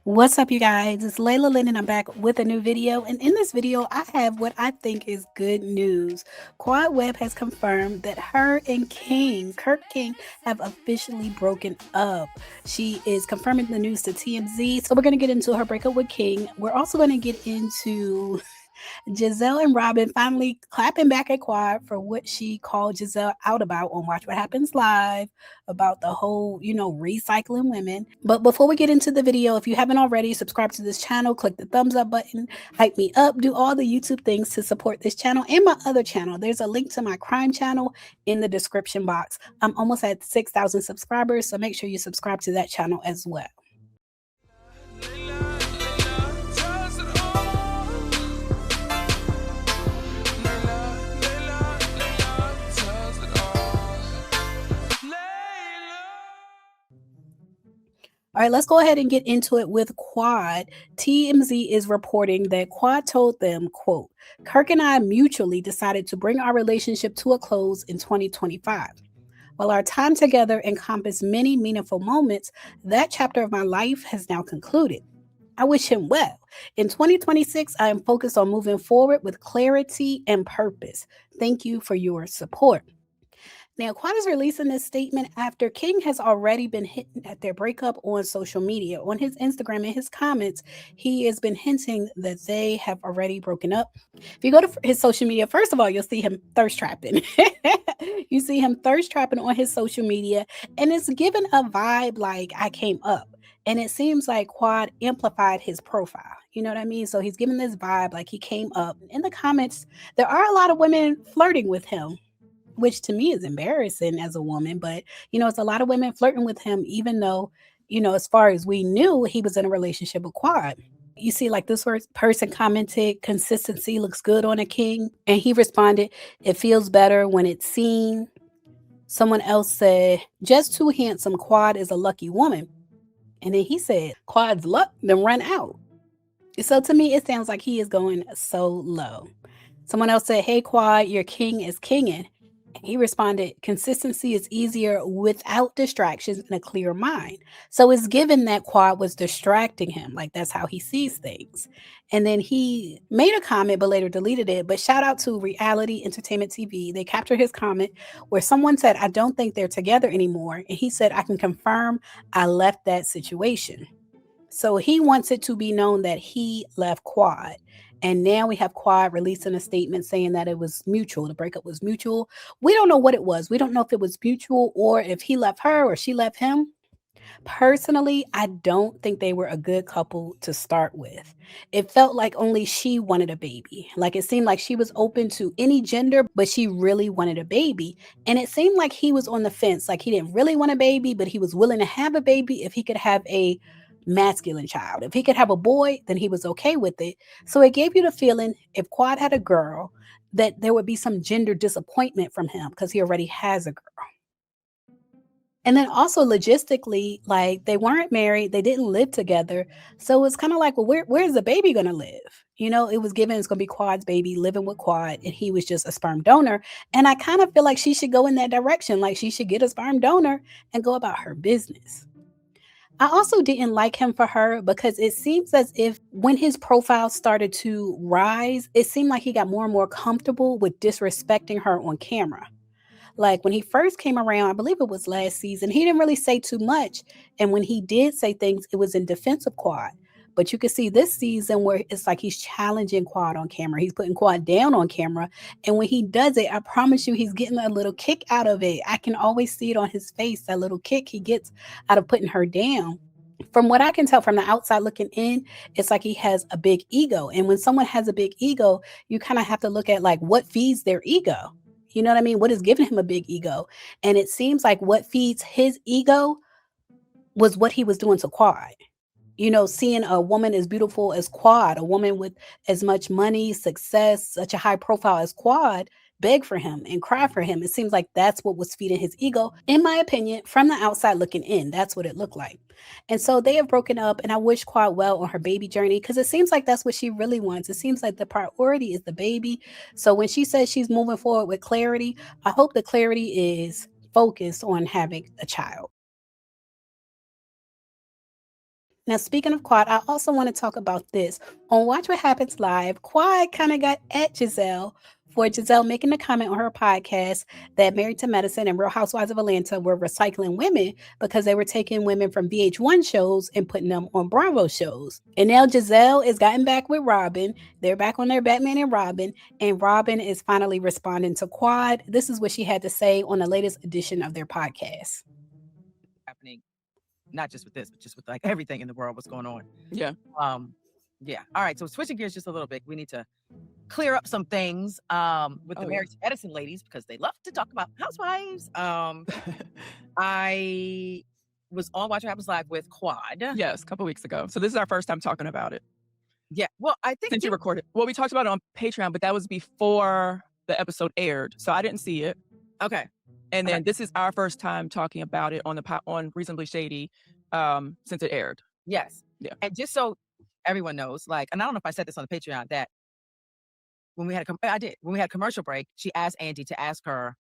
What's up, you guys? It's Layla Lynn, and I'm back with a new video. And in this video, I have what I think is good news. Quad Web has confirmed that her and Kirk King, have officially broken up. She is confirming the news to TMZ. So we're going to get into her breakup with King. We're also going to get into Jazelle and Robin finally clapping back at Quad for what she called Jazelle out about on Watch What Happens Live about the whole, recycling women. But before we get into the video, if you haven't already, subscribe to this channel, click the thumbs up button, hype me up, do all the YouTube things to support this channel and my other channel. There's a link to my crime channel in the description box. I'm almost at 6,000 subscribers, so make sure you subscribe to that channel as well. All right, let's go ahead and get into it with Quad. TMZ is reporting that Quad told them, quote, "Kirk and I mutually decided to bring our relationship to a close in 2025. While our time together encompassed many meaningful moments, that chapter of my life has now concluded. I wish him well. In 2026, I am focused on moving forward with clarity and purpose. Thank you for your support." Now, Quad is releasing this statement after King has already been hinting at their breakup on social media. On his Instagram and his comments, he has been hinting that they have already broken up. If you go to his social media, first of all, you'll see him thirst trapping. You see him thirst trapping on his social media, and it's given a vibe like I came up. And it seems like Quad amplified his profile. You know what I mean? So he's giving this vibe like he came up. In the comments, there are a lot of women flirting with him, which to me is embarrassing as a woman. But, it's a lot of women flirting with him, even though, as far as we knew, he was in a relationship with Quad. You see, like this person commented, "Consistency looks good on a king." And he responded, "It feels better when it's seen." Someone else said, "Just too handsome. Quad is a lucky woman." And then he said, "Quad's luck then run out." So to me, it sounds like he is going so low. Someone else said, "Hey, Quad, your king is kinging." He responded, "Consistency is easier without distractions and a clear mind." So it's given that Quad was distracting him. Like that's how he sees things. And then he made a comment, but later deleted it. But shout out to Reality Entertainment TV. They captured his comment where someone said, "I don't think they're together anymore." And he said, "I can confirm I left that situation." So he wants it to be known that he left Quad. And now we have Quad releasing a statement saying that it was mutual. The breakup was mutual. We don't know what it was. We don't know if it was mutual or if he left her or she left him. Personally, I don't think they were a good couple to start with. It felt like only she wanted a baby. Like it seemed like she was open to any gender, but she really wanted a baby. And it seemed like he was on the fence. Like he didn't really want a baby, but he was willing to have a baby if he could have a masculine child. If he could have a boy, then he was okay with it. So it gave you the feeling if Quad had a girl, that there would be some gender disappointment from him because he already has a girl. And then also logistically, like they weren't married, they didn't live together. So it's kind of like, well, where's the baby gonna live? It was given it's gonna be Quad's baby living with Quad, and he was just a sperm donor. And I kind of feel like she should go in that direction. Like she should get a sperm donor and go about her business. I also didn't like him for her because it seems as if when his profile started to rise, it seemed like he got more and more comfortable with disrespecting her on camera. Like when he first came around, I believe it was last season, he didn't really say too much. And when he did say things, it was in defense of Quad. But you can see this season where it's like he's challenging Quad on camera. He's putting Quad down on camera. And when he does it, I promise you, he's getting a little kick out of it. I can always see it on his face, that little kick he gets out of putting her down. From what I can tell from the outside looking in, it's like he has a big ego. And when someone has a big ego, you kind of have to look at like what feeds their ego. You know what I mean? What is giving him a big ego? And it seems like what feeds his ego was what he was doing to Quad. Seeing a woman as beautiful as Quad, a woman with as much money, success, such a high profile as Quad, beg for him and cry for him. It seems like that's what was feeding his ego. In my opinion, from the outside looking in, that's what it looked like. And so they have broken up, and I wish Quad well on her baby journey because it seems like that's what she really wants. It seems like the priority is the baby. So when she says she's moving forward with clarity, I hope the clarity is focused on having a child. Now, speaking of Quad, I also want to talk about this. On Watch What Happens Live, Quad kind of got at Jazelle for Jazelle making a comment on her podcast that Married to Medicine and Real Housewives of Atlanta were recycling women because they were taking women from VH1 shows and putting them on Bravo shows. And now Jazelle is gotten back with Robyn. They're back on their Batman and Robyn is finally responding to Quad. This is what she had to say on the latest edition of their podcast. Happening, not just with this, but just with like everything in the world, what's going on. Yeah. Yeah. All right. So switching gears just a little bit, we need to clear up some things with the Married to Medicine ladies because they love to talk about housewives. I was on Watch What Happens Live with Quad. Yes, a couple weeks ago. So this is our first time talking about it. Yeah. Well, I think since you recorded. Well, we talked about it on Patreon, but that was before the episode aired, so I didn't see it. Okay. And then this is our first time talking about it on Reasonably Shady since it aired. Yes. Yeah. And just so everyone knows, like, and I don't know if I said this on the Patreon, that when we had when we had a commercial break, she asked Andy to ask her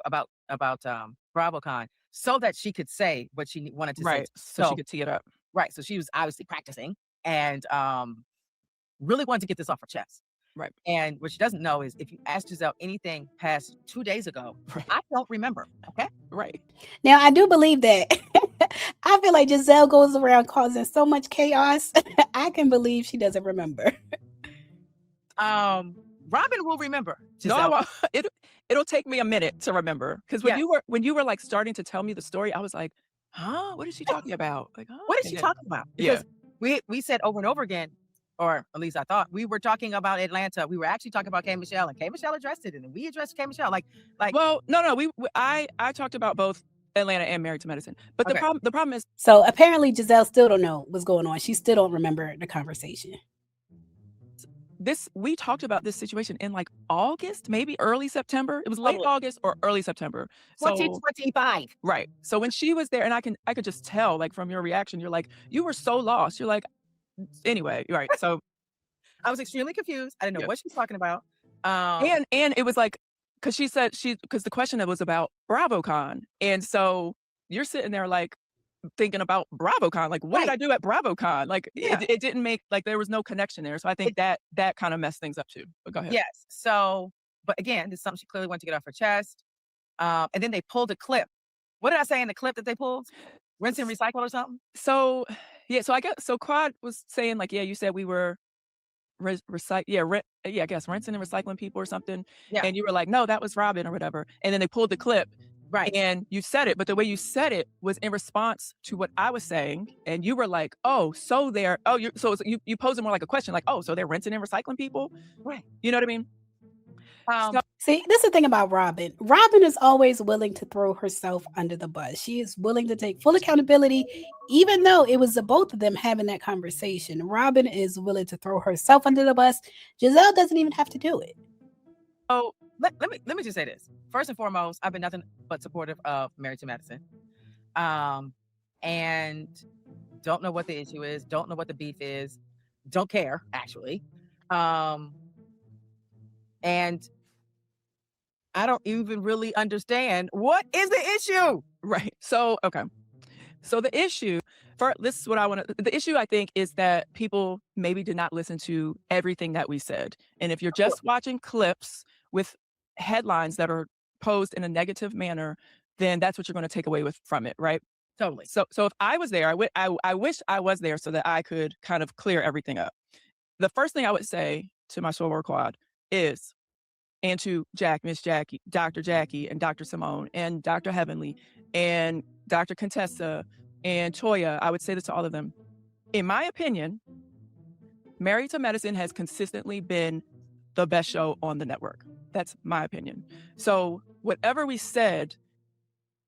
about BravoCon so that she could say what she wanted to say. Right. So she could tee it up. Right. So she was obviously practicing and really wanted to get this off her chest. Right. And what she doesn't know is if you ask Jazelle anything past 2 days ago, I don't remember. Okay. Right. Now, I do believe that. I feel like Jazelle goes around causing so much chaos. I can believe she doesn't remember. Robyn will remember. Jazelle. No, it'll take me a minute to remember because when you were like starting to tell me the story, I was like, huh, what is she talking about? Like, huh? What is she talking about? Because we said over and over again, or at least I thought we were talking about Atlanta. We were actually talking about K. Michelle, and K. Michelle addressed it, and then we addressed K. Michelle. Like. Well, no. I talked about both Atlanta and Married to Medicine, but the problem is. So apparently Jazelle still don't know what's going on. She still don't remember the conversation. We talked about this situation in like August, maybe early September. It was late August or early September. 2025. Right. So when she was there, and I could just tell, like from your reaction, you're like, you were so lost. You're like, anyway, right. So I was extremely confused. I didn't know what she's talking about. And it was like, because she said because the question was about BravoCon, and so you're sitting there like thinking about BravoCon, like what did I do at BravoCon? Like it didn't make, like there was no connection there. So I think that kind of messed things up too. But go ahead. Yes. So, but again, this is something she clearly wanted to get off her chest. And then they pulled a clip. What did I say in the clip that they pulled? Rinse and recycle or something? So Quad was saying like, you said we were I guess rinsing and recycling people or something. Yeah. And you were like, no, that was Robyn or whatever. And then they pulled the clip. Right. And you said it, but the way you said it was in response to what I was saying. And you were like, you posed it more like a question, like, oh, so they're rinsing and recycling people? Right. You know what I mean? See, this is the thing about Robyn. Robyn is always willing to throw herself under the bus. She is willing to take full accountability, even though it was the both of them having that conversation. Robyn is willing to throw herself under the bus. Jazelle doesn't even have to do it. Oh, let me just say this. First and foremost, I've been nothing but supportive of Married to Medicine. And don't know what the issue is, don't know what the beef is, don't care, actually. And I don't even really understand what is the issue. Right. So, okay. So the issue, the issue I think is that people maybe did not listen to everything that we said. And if you're just watching clips with headlines that are posed in a negative manner, then that's what you're going to take away from it, right? Totally. So if I was there, I wish I was there so that I could kind of clear everything up. The first thing I would say to my Soul Quad is, and to Miss Jackie, Dr. Jackie, and Dr. Simone, and Dr. Heavenly, and Dr. Contessa, and Toya, I would say this to all of them. In my opinion, Married to Medicine has consistently been the best show on the network. That's my opinion. So whatever we said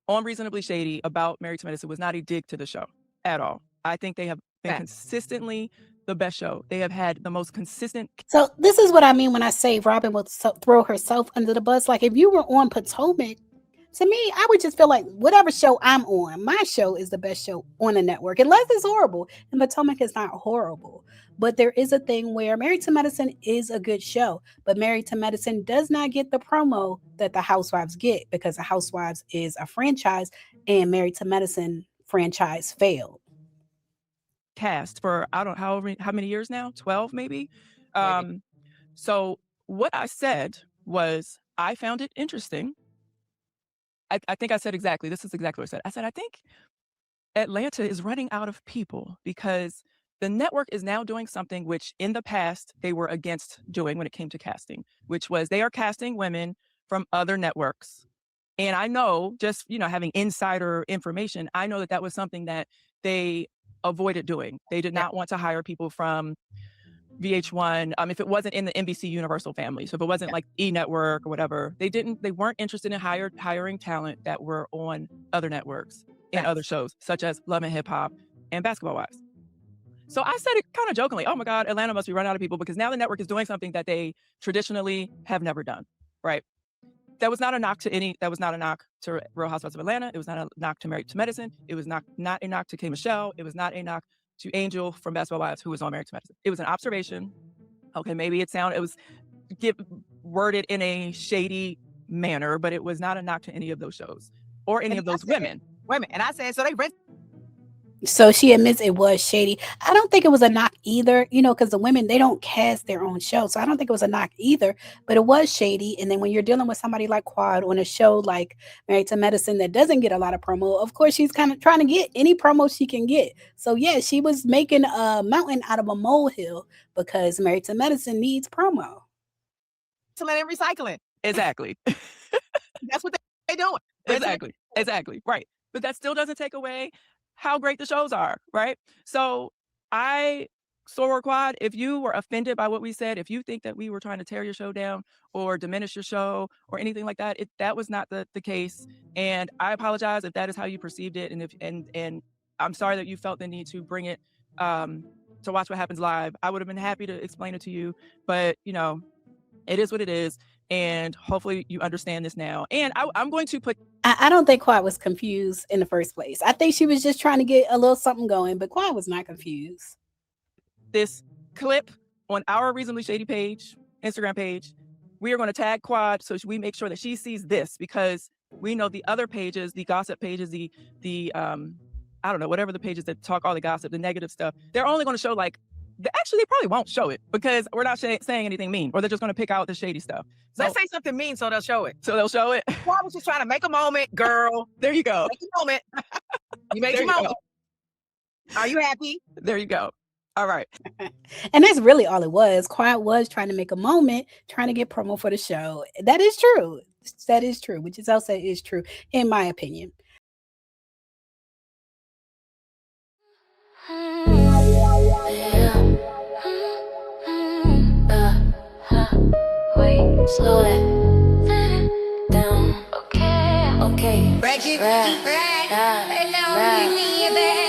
on Reasonably Shady about Married to Medicine was not a dig to the show at all. I think they have been consistently the best show. They have had the most consistent. So this is what I mean when I say Robyn will throw herself under the bus. Like if you were on Potomac, to me, I would just feel like whatever show I'm on, my show is the best show on the network, unless it's horrible. And Potomac is not horrible. But there is a thing where Married to Medicine is a good show, but Married to Medicine does not get the promo that the Housewives get because the Housewives is a franchise and Married to Medicine franchise failed. cast for, I don't know how many years now, 12 maybe. Maybe. So what I said was, I found it interesting. I think I said this is exactly what I said. I said, I think Atlanta is running out of people because the network is now doing something which in the past they were against doing when it came to casting, which was they are casting women from other networks. And I know, just, having insider information, I know that was something that they avoided doing. They did not want to hire people from VH1, if it wasn't in the NBC Universal family. So if it wasn't like E! Network or whatever, they weren't interested in hiring talent that were on other networks and other shows, such as Love and Hip Hop and Basketball Wives. So I said it kind of jokingly, oh my God, Atlanta must be running out of people because now the network is doing something that they traditionally have never done, right? That was not a knock to Real Housewives of Atlanta. It was not a knock to Married to Medicine. It was not a knock to K. Michelle. It was not a knock to Angel from Basketball Wives, who was on Married to Medicine. It was an observation. Okay, maybe it was worded in a shady manner, but it was not a knock to any of those shows or any of those women. And I said, so they rent. So she admits it was shady. I don't think it was a knock either, because the women, they don't cast their own show. So I don't think it was a knock either, but it was shady. And then when you're dealing with somebody like Quad on a show like Married to Medicine that doesn't get a lot of promo, of course, she's kind of trying to get any promo she can get. So yeah, she was making a mountain out of a molehill because Married to Medicine needs promo. To let it recycle it. Exactly. That's what they're doing. Exactly. Right. But that still doesn't take away how great the shows are, right? So Soror Quad, if you were offended by what we said, if you think that we were trying to tear your show down or diminish your show or anything like that, that was not the case. And I apologize if that is how you perceived it. And I'm sorry that you felt the need to bring it to Watch What Happens Live. I would have been happy to explain it to you, but it is what it is. And hopefully you understand this now. And I'm going to put... I don't think Quad was confused in the first place. I think she was just trying to get a little something going, but Quad was not confused. This clip on our Reasonably Shady page, Instagram page, we are going to tag Quad so we make sure that she sees this, because we know the other pages, the gossip pages, the I don't know, whatever the pages that talk all the gossip, the negative stuff, they're only going to show actually, they probably won't show it because we're not saying anything mean, or they're just going to pick out the shady stuff. So let's say something mean so they'll show it. Quad was just trying to make a moment, girl. There you go. Make a moment. You made your moment. Are you happy? There you go. All right. And that's really all it was. Quad was trying to make a moment, trying to get promo for the show. That is true. That is true. What Jazelle said is true, in my opinion. Slow it down. Okay. Break it. Right now, we need that.